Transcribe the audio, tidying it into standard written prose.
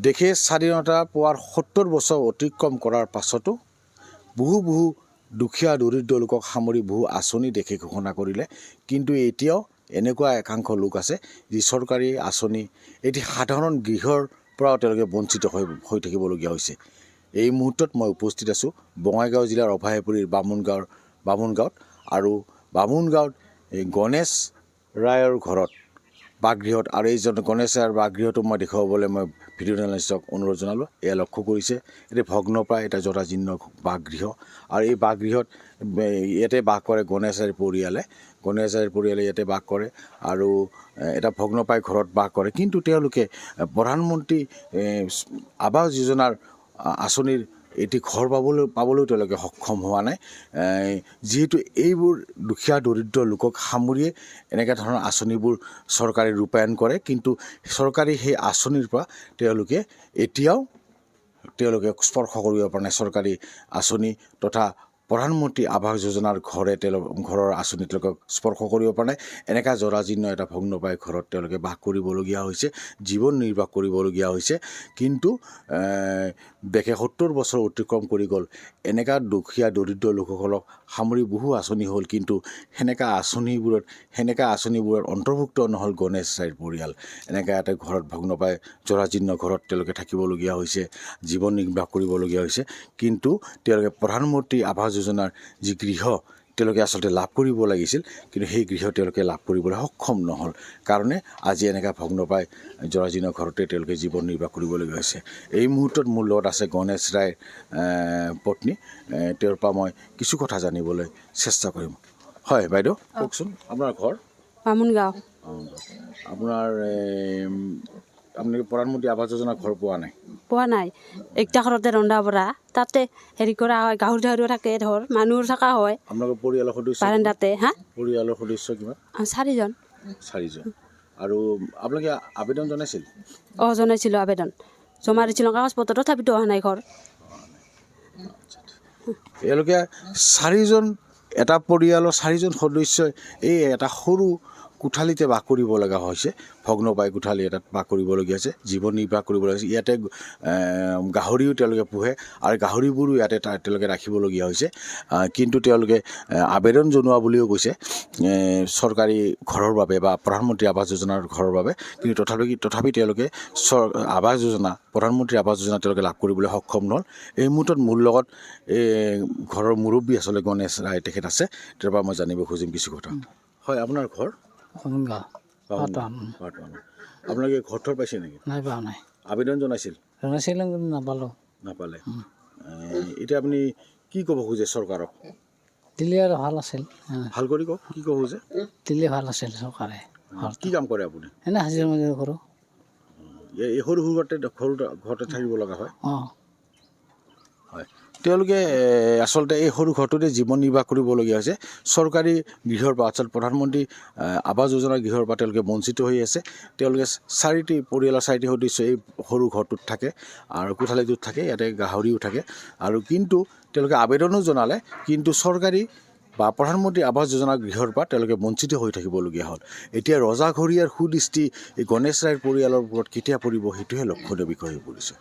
দেশে স্বাধীনতা পোৱাৰ ৭০ বছৰ অতিক্ৰম কৰাৰ পাছতো বহু দুখীয়া দৰিদ্ৰ লোকক সামৰি বহু আঁচনি দেশে ঘোষণা কৰিলে, কিন্তু এতিয়াও এনেকুৱা একাংশ লোক আছে যি চৰকাৰী আঁচনি এটি সাধাৰণ গৃহৰ পৰাও তেওঁলোকে বঞ্চিত হৈ থাকিবলগীয়া হৈছে। এই মুহূৰ্তত মই উপস্থিত আছোঁ বঙাইগাঁও জিলাৰ অভয়াপুৰীৰ বামুণগাঁৱত, আৰু বামুণগাঁৱত এই গণেশ ৰায়ৰ ঘৰত বাসগৃহত, আৰু এইজন গণেশ ৰায়ৰ বাসগৃহটো মই দেখুৱাবলৈ মই ভিডিঅ' জাৰ্নেলিষ্টক অনুৰোধ জনালোঁ। এয়া লক্ষ্য কৰিছে, এটি ভগ্নপ্ৰায় এটা জৰাজীৰ্ণ বাসগৃহ, আৰু এই বাসগৃহত ইয়াতে বাস কৰে গণেশ ৰায়ৰ পৰিয়ালে ইয়াতে বাস কৰে, আৰু এটা ভগ্নপ্ৰায় ঘৰত বাস কৰে। কিন্তু তেওঁলোকে প্ৰধানমন্ত্ৰী আৱাস যোজনাৰ আঁচনিৰ এটি ঘৰ পাবলৈও তেওঁলোকে সক্ষম হোৱা নাই, যিহেতু এইবোৰ দুখীয়া দৰিদ্ৰ লোকক সামৰিয়ে এনেকুৱা ধৰণৰ আঁচনিবোৰ চৰকাৰে ৰূপায়ণ কৰে, কিন্তু চৰকাৰী সেই আঁচনিৰ পৰা তেওঁলোকে এতিয়াও স্পৰ্শ কৰিব পৰা নাই। চৰকাৰী আঁচনি তথা প্ৰধানমন্ত্ৰী আৱাস যোজনাৰ ঘৰৰ আঁচনি তেওঁলোকক স্পৰ্শ কৰিব পৰা নাই। এনেকুৱা জৰাজীৰ্ণ এটা ভগ্নপ্ৰায় ঘৰত তেওঁলোকে বাস কৰিবলগীয়া হৈছে, জীৱন নিৰ্বাহ কৰিবলগীয়া হৈছে। কিন্তু দেশে ৭০ বছৰ অতিক্ৰম কৰি গ'ল, এনেকুৱা দুখীয়া দৰিদ্ৰ লোকসকলক সামৰি বহু আঁচনি হ'ল, কিন্তু সেনেকুৱা আঁচনিবোৰত অন্তৰ্ভুক্ত নহ'ল গণেশ ৰায়ৰ পৰিয়াল। এনেকুৱা এটা ঘৰত ভগ্নপ্ৰায় জৰাজীৰ্ণ ঘৰত তেওঁলোকে থাকিবলগীয়া হৈছে, জীৱন নিৰ্বাহ কৰিবলগীয়া হৈছে। কিন্তু তেওঁলোকে প্ৰধানমন্ত্ৰী আৱাস যোজনাৰ যি গৃহ তেওঁলোকে আচলতে লাভ কৰিব লাগিছিল, কিন্তু সেই গৃহ তেওঁলোকে লাভ কৰিবলৈ সক্ষম নহ'ল কাৰণে আজি এনেকুৱা ভগ্নপ্ৰায় জৰাজীৰ্ণ ঘৰতে তেওঁলোকে জীৱন নিৰ্বাহ কৰিবলগীয়া হৈছে। এই মুহূৰ্তত মোৰ লগত আছে গণেশ ৰায়ৰ পত্নী, তেওঁৰ পৰা মই কিছু কথা জানিবলৈ চেষ্টা কৰিম। হয় বাইদেউ, কওকচোন আপোনাৰ ঘৰ? বামুণগাঁও। আপুনি প্ৰধানমন্ত্ৰী আৱাস যোজনা ঘৰ পোৱা নাই। একটা ঘৰতে ৰন্ধা বঢ়া, তাতে হেৰি কৰা হয়, গাহৰি চাহৰিও থাকে, ধৰ মানুহৰ থকা হয়। আপোনালোকৰ পৰিয়ালৰ সদস্য বাৰাণ্ডাতে পৰিয়ালৰ সদস্য কিমান? 4জন। আৰু আপোনালোকে আবেদন জনাইছিল? জনাইছিলোঁ, আবেদন জমা দিছিলোঁ কাগজ পত্ৰ, তথাপিতো অহা নাই ঘৰ। এওঁলোকে 4জন, এটা পৰিয়ালৰ 4জন সদস্যই এই এটা সৰু কোঠালিতে বাস কৰিব লগা হৈছে, ভগ্নপ্ৰায় কোঠালি এটাত বাস কৰিবলগীয়া হৈছে, জীৱন নিৰ্বাহ কৰিবলগীয়া হৈছে। ইয়াতে গাহৰিও তেওঁলোকে পোহে, আৰু গাহৰিবোৰো ইয়াতে তেওঁলোকে ৰাখিবলগীয়া হৈছে। কিন্তু তেওঁলোকে আবেদন জনোৱা বুলিও কৈছে চৰকাৰী ঘৰৰ বাবে বা প্ৰধানমন্ত্ৰী আৱাস যোজনাৰ ঘৰৰ বাবে, কিন্তু তথাপি তেওঁলোকে প্ৰধানমন্ত্ৰী আৱাস যোজনা তেওঁলোকে লাভ কৰিবলৈ সক্ষম নহ'ল। এই মুহূৰ্তত মোৰ লগত এই ঘৰৰ মুৰব্বী আচলতে গণেশ ৰায় তেখেত আছে, তেওঁৰ পৰা মই জানিব খুজিম কিছু কথা। হয়, আপোনাৰ ঘৰ? আপোনালোকে ঘৰ থৰ পাইছে নেকি? নাই, পোৱা নাই। আবেদন জনাইছিল? কিন্তু নাপালে। এতিয়া আপুনি কি ক'ব খোজে চৰকাৰক? দিলে আৰু ভাল আছিল। ভাল কৰি কওক, কি ক'ব খোজে? দিলে ভাল আছিল চৰকাৰে। কি কাম কৰে আপুনি? এনে হাজিৰা মাজিৰা কৰোঁ। এই সৰু ঘৰতে থাকিব লগা হয়? হয়, তেওঁলোকে আচলতে এই সৰু ঘৰটোতে জীৱন নিৰ্বাহ কৰিবলগীয়া হৈছে। চৰকাৰী গৃহৰ পৰা, প্ৰধানমন্ত্ৰী আৱাস যোজনাৰ গৃহৰ পৰা তেওঁলোকে বঞ্চিত হৈ আছে। তেওঁলোকে পৰিয়ালৰ 4টি সদস্য এই সৰু ঘৰটোত থাকে, আৰু কোঠালিটোত থাকে, ইয়াতে গাহৰিও থাকে। আৰু কিন্তু তেওঁলোকে আবেদনো জনালে, কিন্তু চৰকাৰী বা প্ৰধানমন্ত্ৰী আৱাস যোজনাৰ গৃহৰ পৰা তেওঁলোকে বঞ্চিত হৈ থাকিবলগীয়া হ'ল। এতিয়া ৰজাঘৰীয়াৰ সুদৃষ্টি এই গণেশ ৰায়ৰ পৰিয়ালৰ ওপৰত কেতিয়া পৰিব, সেইটোহে লক্ষণীয় বিষয় হৈ পৰিছে।